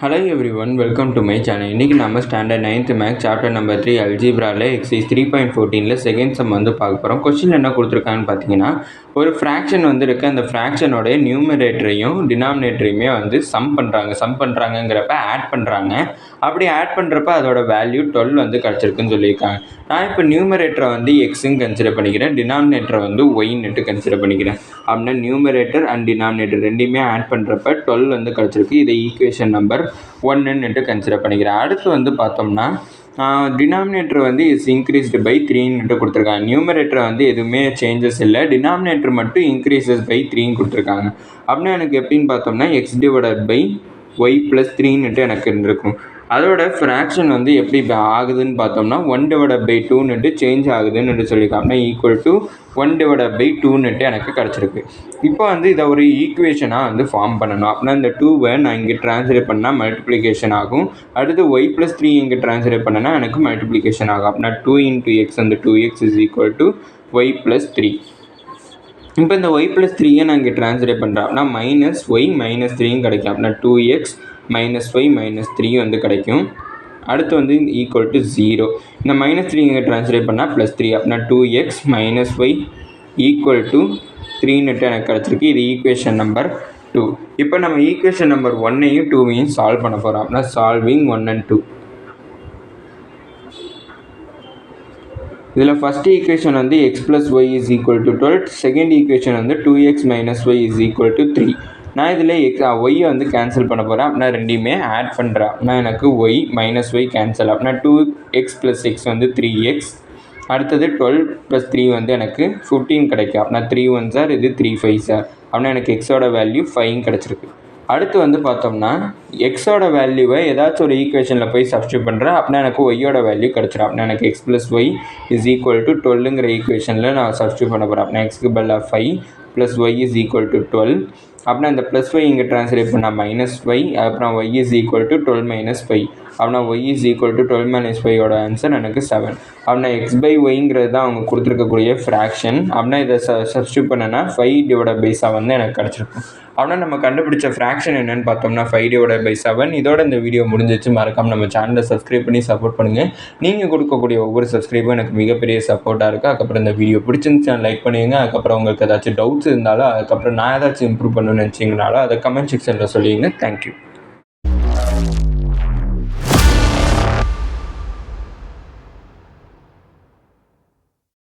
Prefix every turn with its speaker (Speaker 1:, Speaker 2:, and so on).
Speaker 1: Hello everyone, welcome to my channel. இன்னைக்கு நம்ம standard 9th maths chapter number 3 அல்ஜிப்ரால exercise 3.14ல செகண்ட் சம் வந்து பார்க்க போகிறோம். கொஸ்டின் என்ன கொடுத்துருக்காங்கன்னு பார்த்தீங்கன்னா, ஒரு ஃப்ராக்ஷன் வந்து இருக்குது. அந்த ஃப்ராக்ஷனோட நியூமரேட்டரையும் டினாமினேட்டரையுமே வந்து சம் பண்ணுறாங்கங்கிறப்ப ஆட் பண்ணுறாங்க. அப்படி ஆட் பண்ணுறப்ப அதோட வேல்யூ 12 வந்து கிடச்சிருக்குன்னு சொல்லியிருக்காங்க. நான் இப்போ நியூமரேட்டரை வந்து எக்ஸுன்னு கன்சிடர் பண்ணிக்கிறேன், டினாமினேட்டரை வந்து ஒய்ன்னுட்டு கன்சிடர் பண்ணிக்கிறேன். அப்படின்னா நியூமரேட்டர் அண்ட் டினாமினேட்டர் ரெண்டையுமே ஆட் பண்ணுறப்ப 12 வந்து கிடச்சிருக்கு. இதை ஈக்குவேஷன் நம்பர் 1ன்னுட்டு கன்சிடர் பண்ணிக்கிறேன். அடுத்து வந்து பார்த்தோம்னா டினாமினேட்டர் வந்து இஸ் இன்க்ரீஸ்டு பை 3ன்னுட்டு கொடுத்துருக்காங்க. நியூமரேட்டர் வந்து எதுவுமே சேஞ்சஸ் இல்லை, டினாமினேட்டர் மட்டும் இன்க்ரீசஸ் பை 3ன்னு கொடுத்துருக்காங்க. அப்படின்னா எனக்கு எப்படின்னு பார்த்தோம்னா x divided by y plus 3ன்னுட்டு எனக்கு இருந்திருக்கும். அதோட ஃப்ராக்ஷன் வந்து எப்படி ஆகுதுன்னு பார்த்தோம்னா 1 டிவைடட் பை 2ன்னுட்டு சேஞ்ச் ஆகுதுன்னு சொல்லியிருக்காங்கன்னா ஈக்குவல் டு 1 டிவைடட் பை 2ன்னுட்டு எனக்கு கிடச்சிருக்கு. இப்போ வந்து இதை ஒரு ஈக்குவேஷனாக வந்து ஃபார்ம் பண்ணணும். அப்படின்னா இந்த 2வை நான் இங்கே ட்ரான்ஸ்லேட் பண்ணால் மல்டிப்ளிகேஷன் ஆகும். அடுத்து ஒய் ப்ளஸ் 3 இங்கே ட்ரான்ஸ்லேட் பண்ணனா எனக்கு மல்டிப்ளிகேஷன் ஆகும். அப்படின்னா 2 இன்ட்டு எக்ஸ் அந்த 2x is equal to y plus 3. இப்போ இந்த ஒய் ப்ளஸ் 3யை நான் இங்கே ட்ரான்ஸ்லேட் பண்ணுறேன். அப்படின்னா மைனஸ் ஒய் மைனஸ் 3யும் கிடைக்கும். அப்படின்னா 2x மைனஸ் ஒய் மைனஸ் 3 வந்து கிடைக்கும். அடுத்து வந்து ஈக்குவல் டு 0. இந்த மைனஸ் 3 இங்கே ட்ரான்ஸ்லேட் பண்ணால் ப்ளஸ் 3. அப்படின்னா 2x minus y equal to 3ன்னுட்டு எனக்கு கிடச்சிருக்கு. இது ஈக்குவேஷன் நம்பர் 2. இப்போ நம்ம ஈக்குவேஷன் நம்பர் 1ஐயும் 2ஐயும் சால்வ் பண்ண போகிறோம். அப்படின்னா சால்விங் 1 and 2. இதில் ஃபஸ்ட் ஈக்குவேஷன் வந்து x plus y is equal to 12. Second equation வந்து 2x minus y is equal to 3. நான் இதில் ஒய்யை வந்து கேன்சல் பண்ண போகிறேன். அப்படின்னா ரெண்டையுமே ஆட் பண்ணுறேன். அப்படின்னா எனக்கு ஒய் மைனஸ் ஒய் கேன்சல். அப்படின்னா 2x ப்ளஸ் எக்ஸ் வந்து 3x. அடுத்தது 12 ப்ளஸ் 3 வந்து எனக்கு 15 கிடைக்கும். அப்படின்னா 3 1 சார், இது 3 5 சார். அப்படின்னா எனக்கு எக்ஸோட வேல்யூ 5 கிடச்சிருக்கு. அடுத்து வந்து பார்த்தோம்னா எக்ஸோட வேல்யூவை ஏதாச்சும் ஒரு ஈக்குவேஷனில் போய் சப்ஸ்டியூட் பண்ணுறேன். அப்படின்னா எனக்கு ஒய்யோட வேல்யூ கிடச்சிடும். அப்படின்னா எனக்கு x plus y is equal to 12ங்கிற ஈக்குவேஷனில் நான் சப்ஸ்டியூட் பண்ண போகிறேன். அப்படின்னா எக்ஸ்க்கு பதிலாக 5 plus y is equal to 12. அப்படின்னா இந்த ப்ளஸ் ஒய் இங்கே ட்ரான்ஸ்லேட் பண்ணால் மைனஸ் ஒய். அப்புறம் y is equal to 12 minus 5. அப்படின்னா y is equal to 12 minus 5யோட ஆன்சர் எனக்கு 7. அப்படின்னா எக்ஸ் பை ஒய்ங்கிறது தான் அவங்க கொடுத்துருக்கக்கூடிய ஃப்ராக்ஷன். அப்படின்னா இதை சப்ஸ்டியூட் பண்ணனா 5 டிவைடட் பை 7 வந்து எனக்கு கிடச்சிருக்கும். அப்படின்னா நம்ம கண்டுபிடிச்ச ஃப்ராக்ஷன் என்னென்னு பார்த்தோம்னா 5 டிவைடட் பை 7. இதோட இந்த வீடியோ முடிஞ்சிச்சு. மறக்காமல் நம்ம சேனலை சப்ஸ்கிரைப் பண்ணி சப்போர்ட் பண்ணுங்கள். நீங்கள் கொடுக்கக்கூடிய ஒவ்வொரு சப்ஸ்கிரைபும் எனக்கு மிகப்பெரிய சப்போர்ட்டாக இருக்குது. அதுக்கப்புறம் இந்த வீடியோ பிடிச்சிருந்துச்சு லைக் பண்ணுங்க. அதுக்கப்புறம் உங்களுக்கு ஏதாச்சும் டவுட்ஸ் இருந்தாலும், அதுக்கப்புறம் நான் ஏதாச்சும் இம்ப்ரூவ் பண்ணணும்னு நினச்சிங்கனாலும் அதை கமெண்ட் செக்ஷனில் சொல்லிடுங்க. தேங்க்யூ.